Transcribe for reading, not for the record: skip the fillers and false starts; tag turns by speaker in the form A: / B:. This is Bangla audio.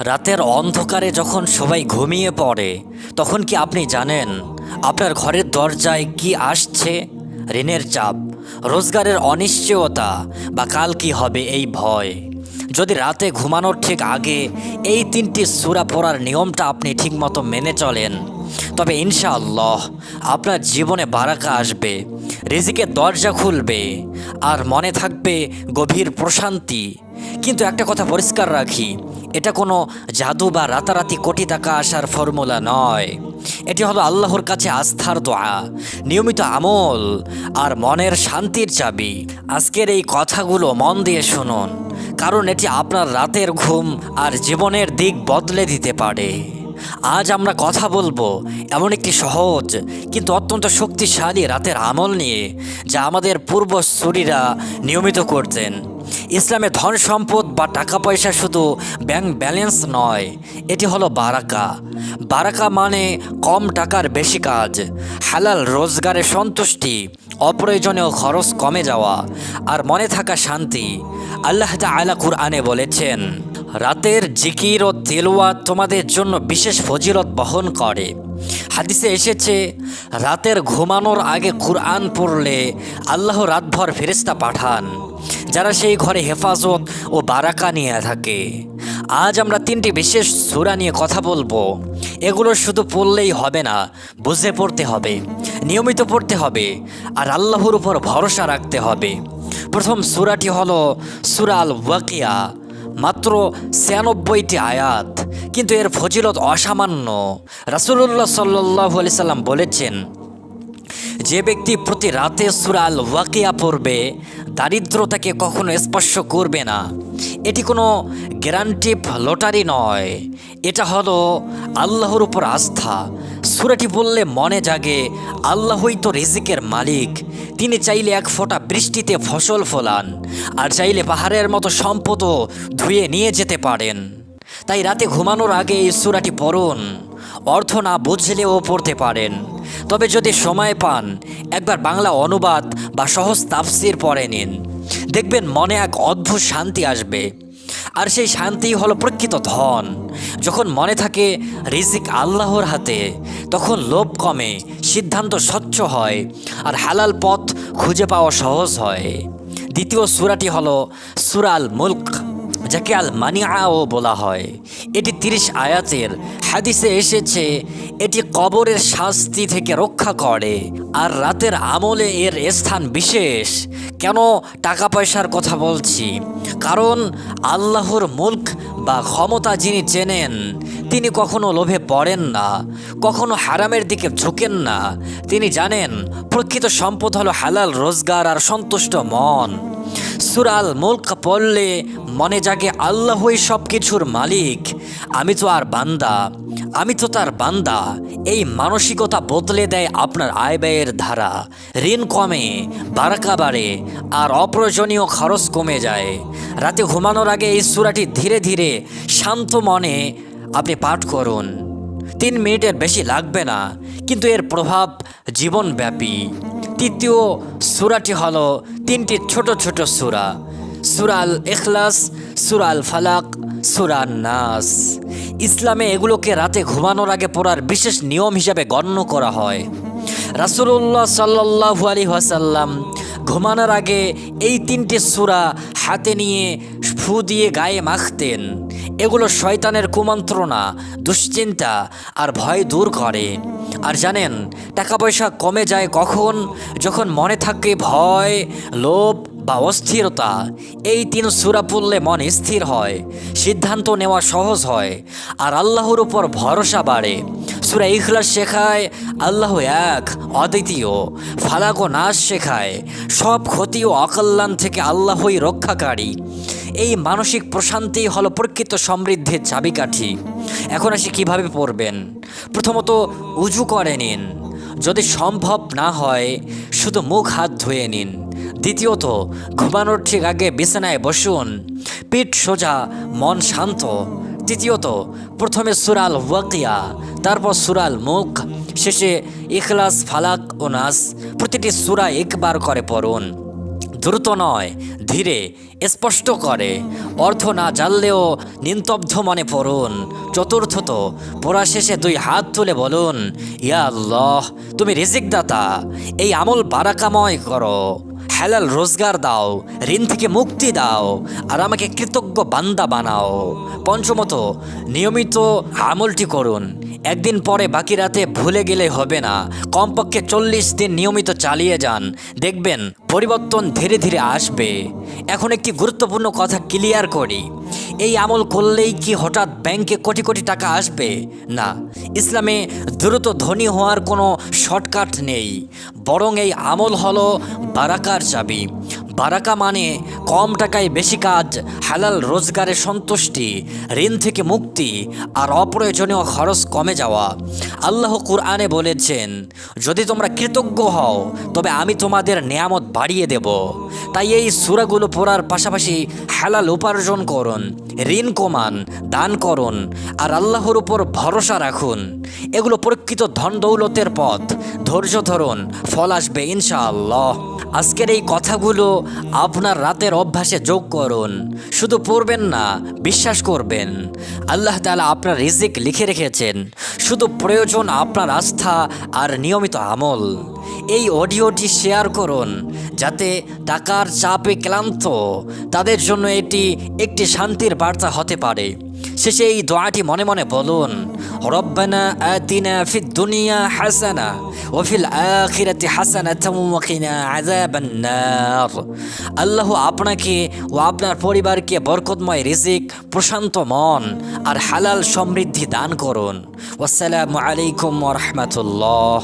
A: রাতের অন্ধকারে যখন সবাই ঘুমিয়ে পড়ে তখন কি আপনি জানেন আপনার ঘরের দরজায় কি আসছে? ঋণের চাপ, রোজগারের অনিশ্চয়তা, বা কাল কি হবে এই ভয়। যদি রাতে ঘুমানোর ঠিক আগে এই তিনটি সূরা পড়ার নিয়মটা আপনি ঠিকমতো মেনে চলেন, তবে ইনশাআল্লাহ আপনার জীবনে বারাকা আসবে, রিজিকের দরজা খুলবে, আর মনে থাকবে গভীর প্রশান্তি। কিন্তু একটা কথা পরিষ্কার রাখি, এটা কোনো জাদু বা রাতারাতি কোটি টাকা আসার ফর্মুলা নয়। এটি হলো আল্লাহর কাছে আস্থার দোয়া, নিয়মিত আমল আর মনের শান্তির চাবি। আজকের এই কথাগুলো মন দিয়ে শুনুন, কারণ এটি আপনার রাতের ঘুম আর জীবনের দিক বদলে দিতে পারে। আজ আমরা কথা বলবো এমন একটি সহজ কিন্তু অত্যন্ত শক্তিশালী রাতের আমল নিয়ে, যা আমাদের পূর্বসূরীরা নিয়মিত করতেন। ইসলামে ধন সম্পদ বা টাকা পয়সা শুধু ব্যাংক ব্যালেন্স নয়, এটি হলো বারাকা। বারাকা মানে কম টাকার বেশি কাজ, হালাল রোজগারে সন্তুষ্টি, অপ্রয়োজনীয় খরচ কমে যাওয়া, আর মনে থাকা শান্তি। আল্লাহ তাআলা কুরআনে বলেছেন, রাতের জিকির ও তিলাওয়াত তোমাদের জন্য বিশেষ ফজিলত বহন করে। হাদিসে এসেছে, রাতের ঘুমানোর আগে কুরআন পড়লে আল্লাহ রাতভর ফেরেশতা পাঠান, যারা সেই ঘরে হেফাজত ও বারাকা নিয়ে থাকে। আজ আমরা তিনটি বিশেষ সূরা নিয়ে কথা বলবো। এগুলো শুধু পড়লেই হবে না, বুঝে পড়তে হবে, নিয়মিত পড়তে হবে, আর আল্লাহর উপর ভরসা রাখতে হবে। প্রথম সূরাটি হলো সূরা আল ওয়াকিয়া। মাত্র ৯৬টি আয়াত, কিন্তু এর ফজিলত অসামান্য। রাসূলুল্লাহ সাল্লাল্লাহু আলাইহি সাল্লাম বলেছেন, যে ব্যক্তি প্রতি রাতে সূরা আল ওয়াকিয়া পড়বে, দারিদ্রতাকে কখনো স্পর্শ করবে না। এটি কোনো গ্যারান্টি লটারি নয়, এটা হলো আল্লাহর উপর আস্থা। সূরাটি বললে মনে জাগে, আল্লাহই তো রিজিকের মালিক। তিনি চাইলে এক ফোঁটা বৃষ্টিতে ফসল ফলান, আর চাইলে পাহাড়ের মতো সম্পদও ধুয়ে নিয়ে যেতে পারেন। তাই রাতে ঘুমানোর আগে এই সূরাটি পড়ুন। অর্থ না বুঝলেও পড়তে পারেন, তবে যদি সময় পান একবার বাংলা অনুবাদ বা সহজ তাফসির পড়ে নিন, দেখবেন মনে এক অদ্ভুত শান্তি আসবে। আর সেই শান্তি হলো প্রকৃত ধন। যখন মনে থাকে রিজিক আল্লাহর হাতে, তখন লোভ কমে, সিদ্ধান্ত স্বচ্ছ হয়, আর হালাল পথ খুঁজে পাওয়া সহজ হয়। দ্বিতীয় সূরাটি হলো সূরা আল মুলক, যাকে আল মানিআও বলা হয়। এটি ৩০ আয়াতের। হাদিসে এসেছে, এটি কবরের শাস্তি থেকে রক্ষা করে, আর রাতের আমলে এর স্থান বিশেষ। কেন টাকা পয়সার কথা বলছি? কারণ আল্লাহর মুলক বা ক্ষমতা যিনি চেনেন, তিনি কখনো লোভে পড়েন না, কখনো হারামের দিকে ঝুঁকেন না। তিনি জানেন প্রকৃত সম্পদ হলো হালাল রোজগার আর সন্তুষ্ট মন। সূরা আল মুলক পড়লে মনে জাগে, আল্লাহই সব কিছুর মালিক, আমি তো তার বান্দা। এই মানসিকতা বদলে দেয় আপনার আয় ব্যয়ের ধারা। ঋণ কমে, বারাকা বাড়ে, আর অপ্রয়োজনীয় খরচ কমে যায়। রাতে ঘুমানোর আগে এই সূরাটি ধীরে ধীরে শান্ত মনে আপনি পাঠ করুন। ৩ মিনিটের বেশি লাগবে না, কিন্তু এর প্রভাব জীবনব্যাপী। তৃতীয় সূরাটি হলো ৩টি ছোট ছোট সূরা, সূরা আল ইখলাস, সূরা আল ফালাক, সূরা আন নাস। ইসলামে এগুলোকে রাতে ঘুমানোর আগে পড়ার বিশেষ নিয়ম হিসাবে গণ্য করা হয়। রাসূলুল্লাহ সাল্লাল্লাহু আলাইহি ওয়াসাল্লাম ঘুমানোর আগে এই ৩টি সূরা হাতে নিয়ে ফু দিয়ে গায়ে মাখতেন। এগুলো শয়তানের কুমন্ত্রণা, দুশ্চিন্তা আর ভয় দূর করে। আর জানেন টাকা পয়সা কমে যায় কখন? যখন মনে থাকে ভয়, লোভ বা অস্থিরতা। এই ৩ সূরা পড়লে মন স্থির হয়, সিদ্ধান্ত নেওয়া সহজ হয়, আর আল্লাহর উপর ভরসা বাড়ে। সূরা ইখলাস শেখায় আল্লাহ এক, অদ্বিতীয়। ফালাক ও নাস শেখায় সব ক্ষতি ও অকল্যাণ থেকে আল্লাহই রক্ষাকারী। এই মানসিক প্রশান্তি হলো প্রকৃত সমৃদ্ধির চাবিকাঠি। এখন আসি কিভাবে পড়বেন। প্রথমত উজু করে নিন, যদি সম্ভব না হয় শুধু মুখ হাত ধুয়ে নিন। দ্বিতীয়ত ঘুমানোর ঠিক আগে বিছানায় বসুন, পিঠ সোজা, মন শান্ত। তৃতীয়ত প্রথমে সূরা আল ওয়াকিয়া, তারপর সূরা আল মুলক, শেষে ইখলাস, ফালাক ও নাস। প্রতিটি সূরা একবার করে পড়ুন। দ্রুত নয়, ধীরে স্পষ্ট করে। অর্থ না জানলেও নিস্তব্ধ মনে পড়ুন। চতুর্থত, পড়া শেষে 2 হাত তুলে বলুন, ইয়া আল্লাহ, তুমি রিজিক দাতা, এই আমল বারাকাময় করো, হালাল রোজগার দাও, ঋণ থেকে মুক্তি দাও, আর আমাকে কৃতজ্ঞ বান্দা বানাও। পঞ্চমত, নিয়মিত আমলটি করুন। একদিন পরে বাকি রাতে ভুলে গেলে হবে না, কমপক্ষে 40 দিন নিয়মিত চালিয়ে যান, দেখবেন পরিবর্তন ধীরে ধীরে আসবে। এখন একটি গুরুত্বপূর্ণ কথা ক্লিয়ার করি, এই আমল করলেই কি হঠাৎ ব্যাংকে কোটি কোটি টাকা আসবে? না, ইসলামে দ্রুত ধনী হওয়ার কোনো শর্টকাট নেই, বরং এই আমল হলো বারাকার চাবি। বারাকা মানে কম টাকায় বেশি কাজ, হালাল রোজগারের সন্তুষ্টি, ঋণ থেকে মুক্তি, আর অপ্রয়োজনীয় খরচ কমে যাওয়া। আল্লাহ কুরআনে বলেছেন, যদি তোমরা কৃতজ্ঞ হও তবে আমি তোমাদের নেয়ামত বাড়িয়ে দেব। তাই এই সূরাগুলো পড়ার পাশাপাশি হালাল উপার্জন করুন, ঋণ কমান, দান করুন, আর আল্লাহর উপর ভরসা রাখুন। এগুলো প্রকৃত ধন দৌলতের পথ। ধৈর্য ধরুন, ফল আসবে ইনশাআল্লাহ। আজকের এই কথাগুলো আপনার রাতের অভ্যাসে যোগ করুন। শুধু পড়বেন না, বিশ্বাস করবেন। আল্লাহ তাআলা আপনার রিজিক লিখে রেখেছেন, শুধু প্রয়োজন আপনার আস্থা আর নিয়মিত আমল। এই অডিওটি শেয়ার করুন, যাতে টাকার চাপে ক্লান্ত তাদের জন্য এটি একটি শান্তির বার্তা হতে পারে। শেষে এই দোয়াটি মনে মনে বলুন, রব্বানা আতিনা ফিদ দুনিয়া হাসানা ওয়া ফিল আখিরাতি হাসানাতাও ওয়া কিনা আযাবান নার। আল্লাহ আপনাকে ও আপনার পরিবারকে বরকতময় রিজিক, প্রশান্ত মন আর হালাল সমৃদ্ধি দান করুন। আসসালামু আলাইকুম ওয়া রাহমাতুল্লাহ।